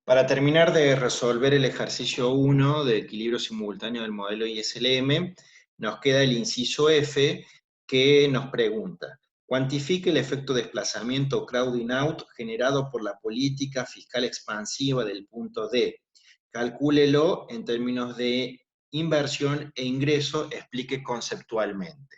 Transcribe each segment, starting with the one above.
Para terminar de resolver el ejercicio 1 de equilibrio simultáneo del modelo ISLM, nos queda el inciso F, que nos pregunta: cuantifique el efecto desplazamiento crowding out generado por la política fiscal expansiva del punto D. Calcúlelo en términos de inversión e ingreso, explique conceptualmente.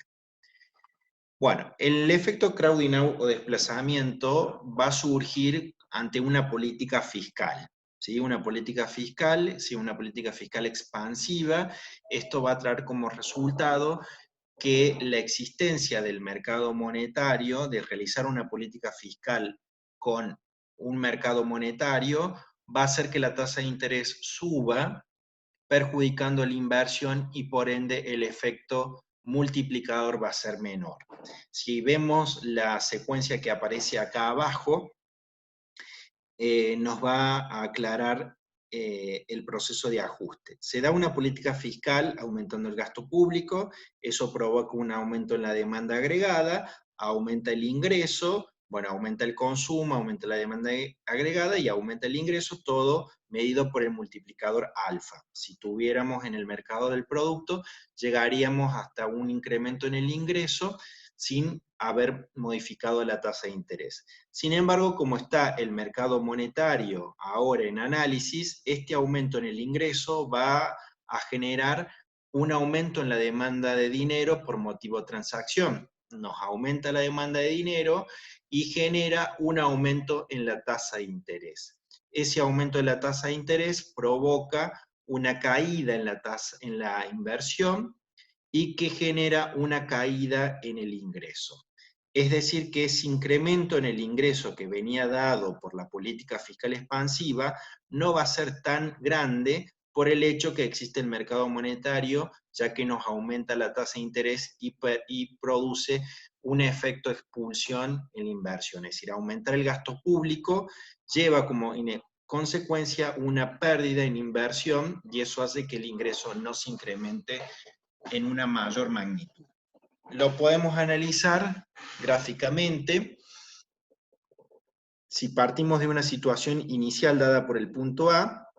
Bueno, el efecto crowding out o desplazamiento va a surgir ante una política fiscal. ¿Sí? Una política fiscal, ¿sí? Una política fiscal expansiva. Esto va a traer como resultado que la existencia del mercado monetario, de realizar una política fiscal con un mercado monetario, va a hacer que la tasa de interés suba, perjudicando la inversión y por ende el efecto multiplicador va a ser menor. Si vemos la secuencia que aparece acá abajo, nos va a aclarar el proceso de ajuste. Se da una política fiscal aumentando el gasto público, eso provoca un aumento en la demanda agregada, aumenta el ingreso, bueno, aumenta el consumo, aumenta la demanda agregada y aumenta el ingreso, todo medido por el multiplicador alfa. Si tuviéramos en el mercado del producto, llegaríamos hasta un incremento en el ingreso sin haber modificado la tasa de interés. Sin embargo, como está el mercado monetario ahora en análisis, este aumento en el ingreso va a generar un aumento en la demanda de dinero por motivo de transacción. Nos aumenta la demanda de dinero y genera un aumento en la tasa de interés. Ese aumento de la tasa de interés provoca una caída en la inversión y que genera una caída en el ingreso. Es decir, que ese incremento en el ingreso que venía dado por la política fiscal expansiva no va a ser tan grande por el hecho que existe el mercado monetario, ya que nos aumenta la tasa de interés y produce un efecto de expulsión en la inversión. Es decir, aumentar el gasto público lleva como consecuencia una pérdida en inversión y eso hace que el ingreso no se incremente en una mayor magnitud. Lo podemos analizar gráficamente. Si partimos de una situación inicial dada por el punto A,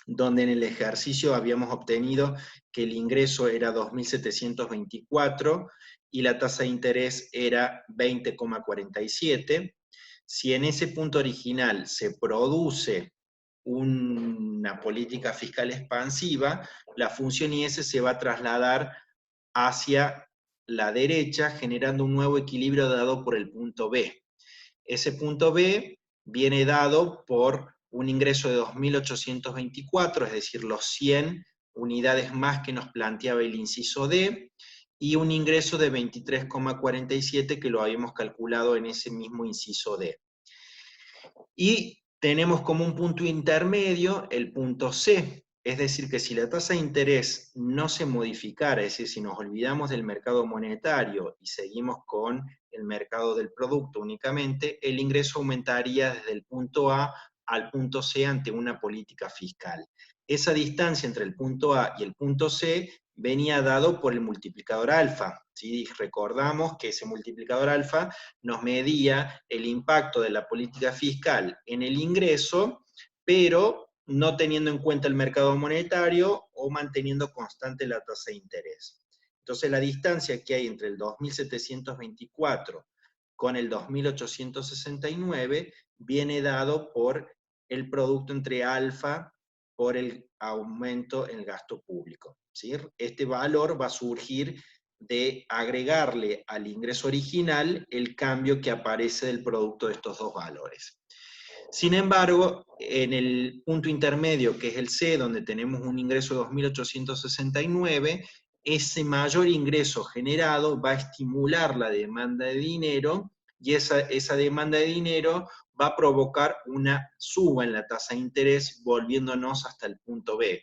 donde en el ejercicio habíamos obtenido que el ingreso era 2.724 y la tasa de interés era 20,47, si en ese punto original se produce una política fiscal expansiva, la función IS se va a trasladar hacia la derecha, generando un nuevo equilibrio dado por el punto B. Ese punto B viene dado por un ingreso de 2.824, es decir, los 100 unidades más que nos planteaba el inciso D, y un ingreso de 23,47 que lo habíamos calculado en ese mismo inciso D. Y tenemos como un punto intermedio el punto C, es decir, que si la tasa de interés no se modificara, es decir, si nos olvidamos del mercado monetario y seguimos con el mercado del producto únicamente, el ingreso aumentaría desde el punto A al punto C ante una política fiscal. Esa distancia entre el punto A y el punto C venía dado por el multiplicador alfa. ¿Sí? Recordamos que ese multiplicador alfa nos medía el impacto de la política fiscal en el ingreso, pero no teniendo en cuenta el mercado monetario o manteniendo constante la tasa de interés. Entonces la distancia que hay entre el 2.724 con el 2.869 viene dado por el producto entre alfa por el aumento en el gasto público. ¿Sí? Este valor va a surgir de agregarle al ingreso original el cambio que aparece del producto de estos dos valores. Sin embargo, en el punto intermedio, que es el C, donde tenemos un ingreso de 2.869, ese mayor ingreso generado va a estimular la demanda de dinero y esa demanda de dinero va a provocar una suba en la tasa de interés, volviéndonos hasta el punto B.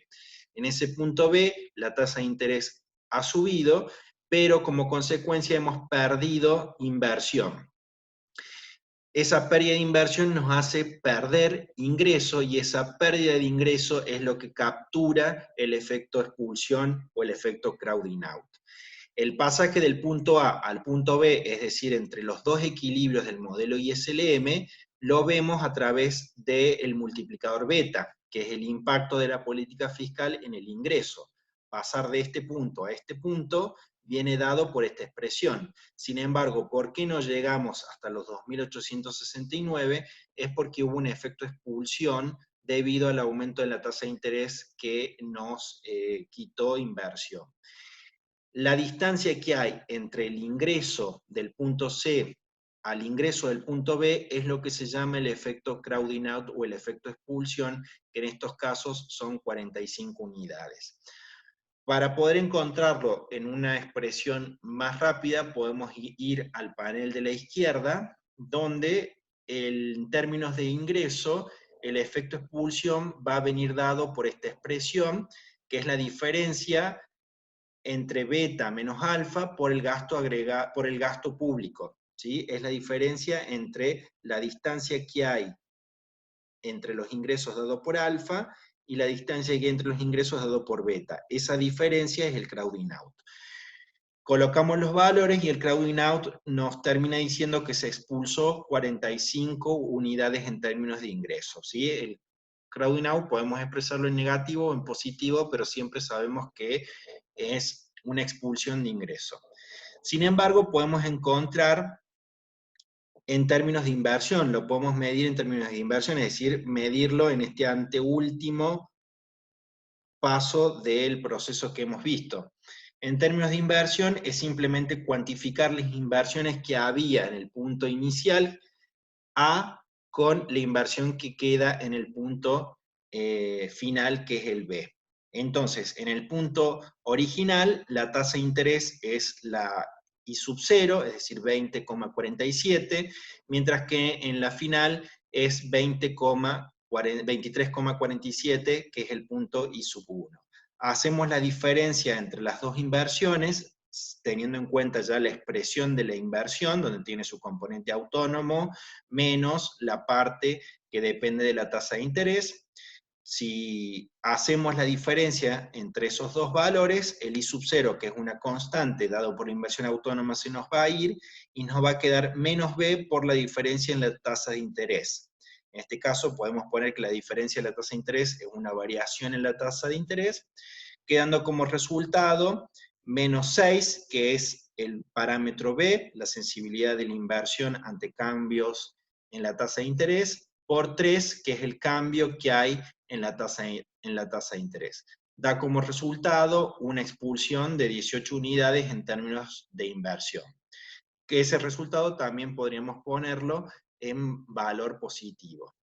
En ese punto B, la tasa de interés ha subido, pero como consecuencia hemos perdido inversión. Esa pérdida de inversión nos hace perder ingreso y esa pérdida de ingreso es lo que captura el efecto expulsión o el efecto crowding out. El pasaje del punto A al punto B, es decir, entre los dos equilibrios del modelo ISLM, lo vemos a través del multiplicador beta, que es el impacto de la política fiscal en el ingreso. Pasar de este punto a este punto viene dado por esta expresión. Sin embargo, ¿por qué no llegamos hasta los 2.869? Es porque hubo un efecto expulsión debido al aumento de la tasa de interés que nos quitó inversión. La distancia que hay entre el ingreso del punto C al ingreso del punto B es lo que se llama el efecto crowding out o el efecto expulsión, que en estos casos son 45 unidades. Para poder encontrarlo en una expresión más rápida, podemos ir al panel de la izquierda, donde en términos de ingreso, el efecto expulsión va a venir dado por esta expresión, que es la diferencia entre beta menos alfa por el gasto agregado, por el gasto público, ¿sí? Es la diferencia entre la distancia que hay entre los ingresos dado por alfa y la distancia que hay entre los ingresos dado por beta. Esa diferencia es el crowding out. Colocamos los valores y el crowding out nos termina diciendo que se expulsó 45 unidades en términos de ingresos, ¿sí? El crowding out podemos expresarlo en negativo o en positivo, pero siempre sabemos que es una expulsión de ingreso. Sin embargo, podemos encontrar en términos de inversión, lo podemos medir en términos de inversión, es decir, medirlo en este anteúltimo paso del proceso que hemos visto. En términos de inversión, es simplemente cuantificar las inversiones que había en el punto inicial A con la inversión que queda en el punto final, que es el B. Entonces, en el punto original, la tasa de interés es la I sub 0, es decir, 20,47, mientras que en la final es 23,47, que es el punto I sub 1. Hacemos la diferencia entre las dos inversiones, teniendo en cuenta ya la expresión de la inversión, donde tiene su componente autónomo, menos la parte que depende de la tasa de interés. Si hacemos la diferencia entre esos dos valores, el I sub 0, que es una constante dado por la inversión autónoma, se nos va a ir y nos va a quedar menos B por la diferencia en la tasa de interés. En este caso podemos poner que la diferencia de la tasa de interés es una variación en la tasa de interés, quedando como resultado menos 6, que es el parámetro B, la sensibilidad de la inversión ante cambios en la tasa de interés, por 3, que es el cambio que hay en la tasa de interés. Da como resultado una expulsión de 18 unidades en términos de inversión. Que ese resultado también podríamos ponerlo en valor positivo.